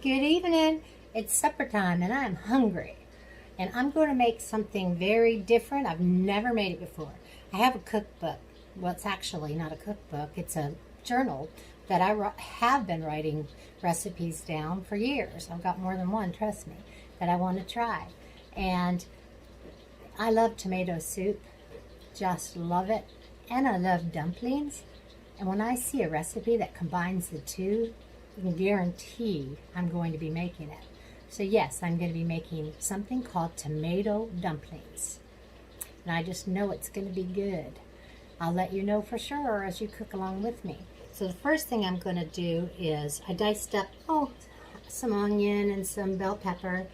Good evening. It's supper time and I'm hungry. And I'm going to make something very different. I've never made it before. I have a cookbook. Well, it's actually not a cookbook. It's a journal that I have been writing recipes down for years. I've got more than one, trust me, that I want to try. And I love tomato soup. Just love it. And I love dumplings. And when I see a recipe that combines the two, I can guarantee I'm going to be making it. So yes, I'm going to be making something called tomato dumplings. And I just know it's going to be good. I'll let you know for sure as you cook along with me. So the first thing I'm going to do is I diced up some onion and some bell pepper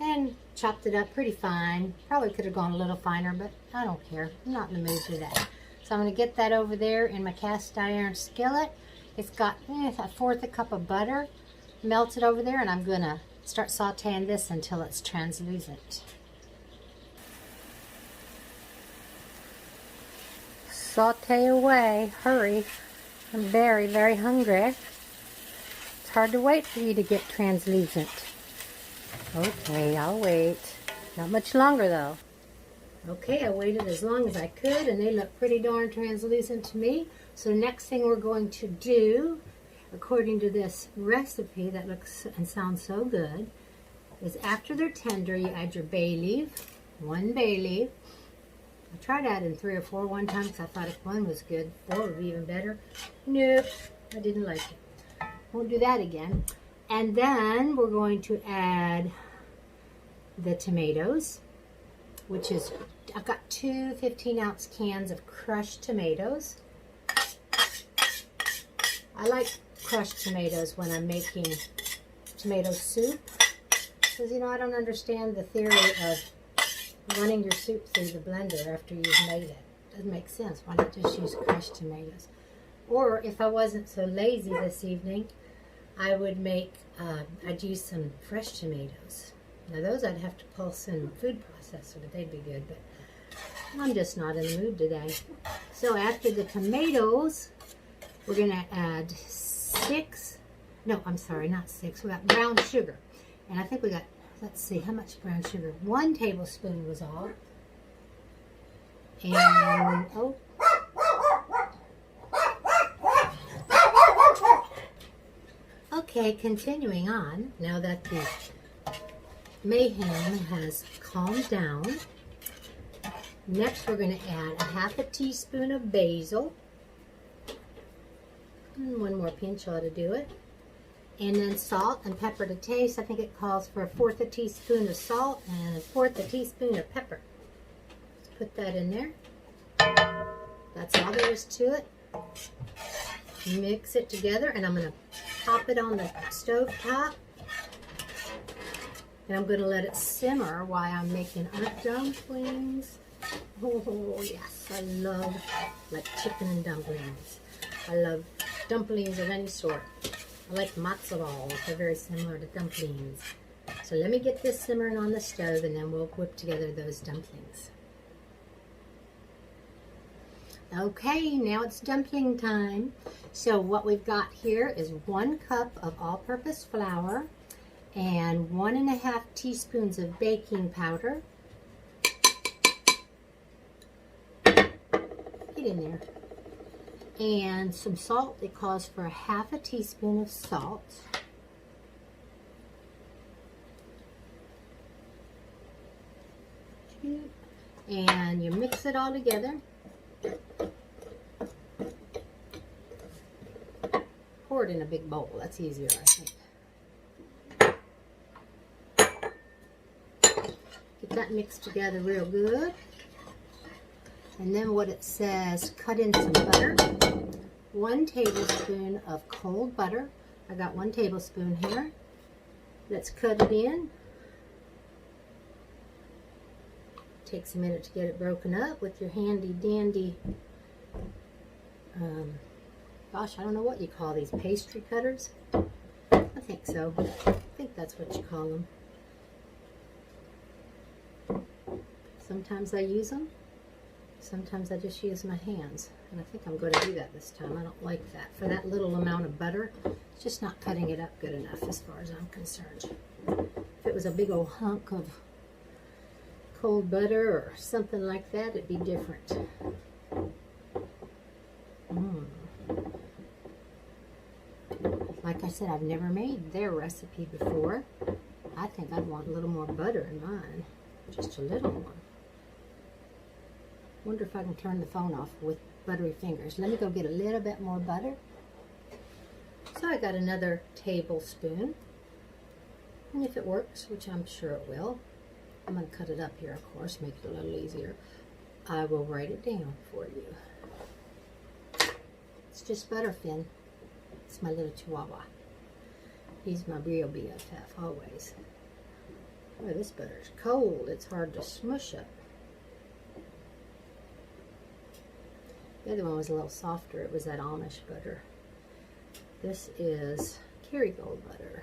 and chopped it up pretty fine. Probably could have gone a little finer, but I don't care. I'm not in the mood for that. So I'm going to get that over there in my cast iron skillet. It's got a fourth a cup of butter melted over there, and I'm going to start sauteing this until it's translucent. Saute away. Hurry. I'm very, very hungry. It's hard to wait for you to get translucent. Okay, I'll wait. Not much longer though. Okay, I waited as long as I could, and they look pretty darn translucent to me. So the next thing we're going to do, according to this recipe that looks and sounds so good, is after they're tender, you add your bay leaf, 1 bay leaf. I tried adding 3 or 4 one time because I thought if 1 was good, 4 would be even better. Nope, I didn't like it. Won't do that again. And then we're going to add the tomatoes, which is, I've got 2 15-ounce cans of crushed tomatoes. I like crushed tomatoes when I'm making tomato soup, because I don't understand the theory of running your soup through the blender after you've made it. Doesn't make sense. Why not just use crushed tomatoes? Or if I wasn't so lazy this evening, I would make, I'd use some fresh tomatoes. Now those I'd have to pulse in a food processor, but they'd be good, but I'm just not in the mood today. So after the tomatoes, we're going to add 6, no, I'm sorry, not 6, we got brown sugar. And I think we got, let's see, how much brown sugar? 1 tablespoon was all. And, okay, continuing on, now that the mayhem has calmed down, next we're going to add a 1/2 teaspoon of basil. And 1 more pinch ought to do it. And then salt and pepper to taste. I think it calls for 1/4 teaspoon of salt and 1/4 teaspoon of pepper. Let's put that in there. That's all there is to it. Mix it together, and I'm going to pop it on the stove top. And I'm going to let it simmer while I'm making our dumplings. Oh yes, I love like chicken and dumplings. I love dumplings of any sort. I like matzo balls. They're very similar to dumplings. So let me get this simmering on the stove, and then we'll whip together those dumplings. Okay, now it's dumpling time. So what we've got here is 1 cup of all-purpose flour and 1½ teaspoons of baking powder. Get in there. And some salt. It calls for 1/2 teaspoon of salt. And you mix it all together. Pour it in a big bowl. That's easier, I think. Get that mixed together real good. And then what it says, cut in some butter. 1 tablespoon of cold butter. I got 1 tablespoon here. Let's cut it in. Takes a minute to get it broken up with your handy dandy, gosh, I don't know what you call these, pastry cutters? I think so. I think that's what you call them. Sometimes I use them. Sometimes I just use my hands, and I think I'm going to do that this time. I don't like that. For that little amount of butter, it's just not cutting it up good enough as far as I'm concerned. If it was a big old hunk of cold butter or something like that, it'd be different. Like I said, I've never made their recipe before. I think I'd want a little more butter in mine. Just a little more. Wonder if I can turn the phone off with buttery fingers. Let me go get a little bit more butter. So I got another tablespoon. And if it works, which I'm sure it will, I'm going to cut it up here, of course, make it a little easier. I will write it down for you. It's just butter, Finn. It's my little chihuahua. He's my real BFF, always. Oh, this butter's cold. It's hard to smush up. The other one was a little softer. It was that Amish butter. This is Kerrygold butter.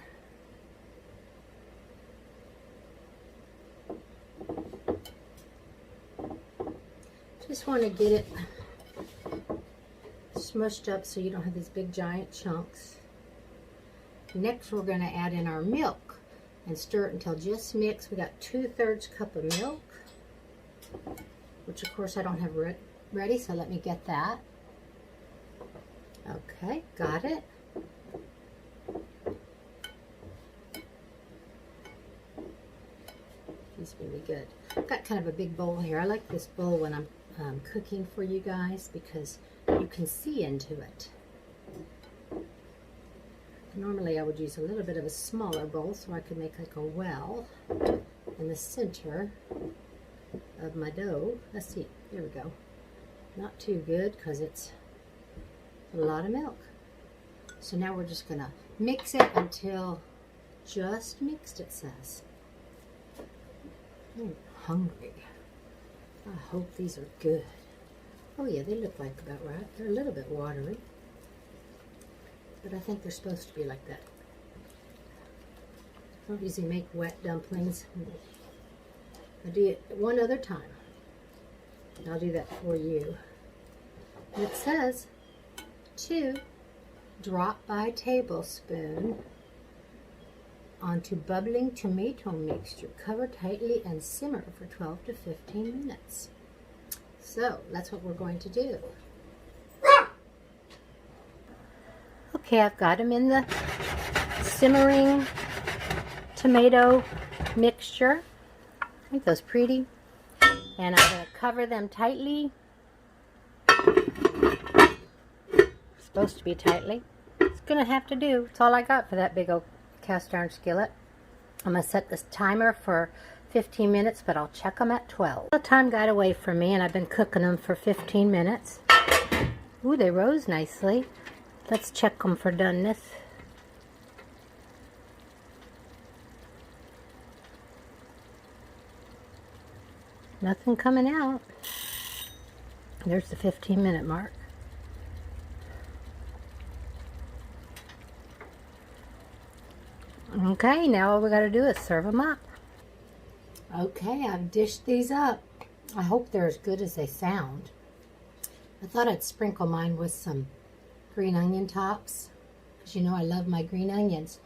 Just want to get it smushed up so you don't have these big giant chunks. Next we're going to add in our milk and stir it until just mixed. We got 2/3 cup of milk, which of course I don't have ready, so let me get that. Okay, got it. These will be good. I've got kind of a big bowl here. I like this bowl when I'm cooking for you guys because you can see into it. Normally I would use a little bit of a smaller bowl so I could make like a well in the center of my dough. Let's see, here we go. Not too good because it's a lot of milk. So now we're just gonna mix it until just mixed, it says. I'm hungry. I hope these are good. Oh yeah, they look like about right. They're a little bit watery, but I think they're supposed to be like that. I don't usually make wet dumplings. I do it one other time. I'll do that for you. And it says to drop by tablespoon onto bubbling tomato mixture. Cover tightly and simmer for 12 to 15 minutes. So that's what we're going to do. Okay, I've got them in the simmering tomato mixture. Aren't those pretty? And I'm going to cover them tightly. Supposed to be tightly. It's going to have to do. It's all I got for that big old cast iron skillet. I'm going to set this timer for 15 minutes, but I'll check them at 12. The time got away from me, and I've been cooking them for 15 minutes. Ooh, they rose nicely. Let's check them for doneness. Nothing coming out. There's the 15-minute mark. Okay, now all we got to do is serve them up. Okay, I've dished these up. I hope they're as good as they sound. I thought I'd sprinkle mine with some green onion tops, because you know I love my green onions.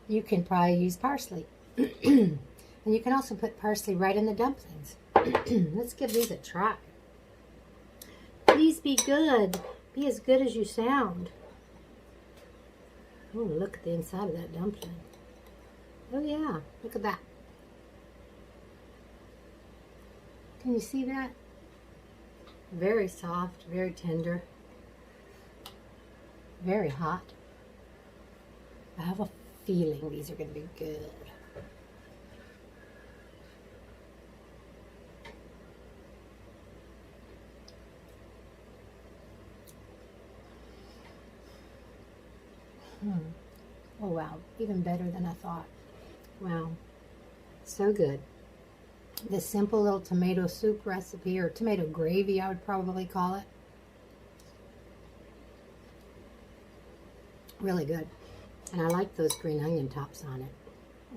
You can probably use parsley. And you can also put parsley right in the dumplings. Let's give these a try. Please be good. Be as good as you sound. Oh, look at the inside of that dumpling. Oh yeah, look at that. Can you see that? Very soft, very tender, very hot. I have a feeling these are going to be good. Oh wow, even better than I thought. Wow, so good. This simple little tomato soup recipe, or tomato gravy I would probably call it. Really good. And I like those green onion tops on it.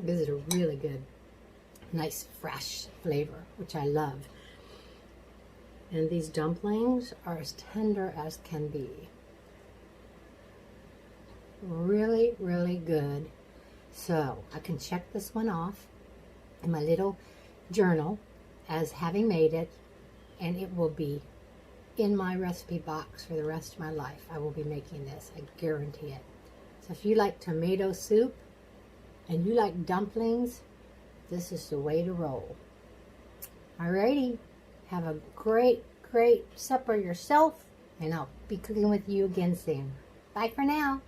It gives it a really good, nice, fresh flavor, which I love. And these dumplings are as tender as can be. Really, really good. So I can check this one off in my little journal as having made it, and it will be in my recipe box for the rest of my life. I will be making this, I guarantee it. So if you like tomato soup and you like dumplings, this is the way to roll. Alrighty, have a great, great supper yourself, and I'll be cooking with you again soon. Bye for now.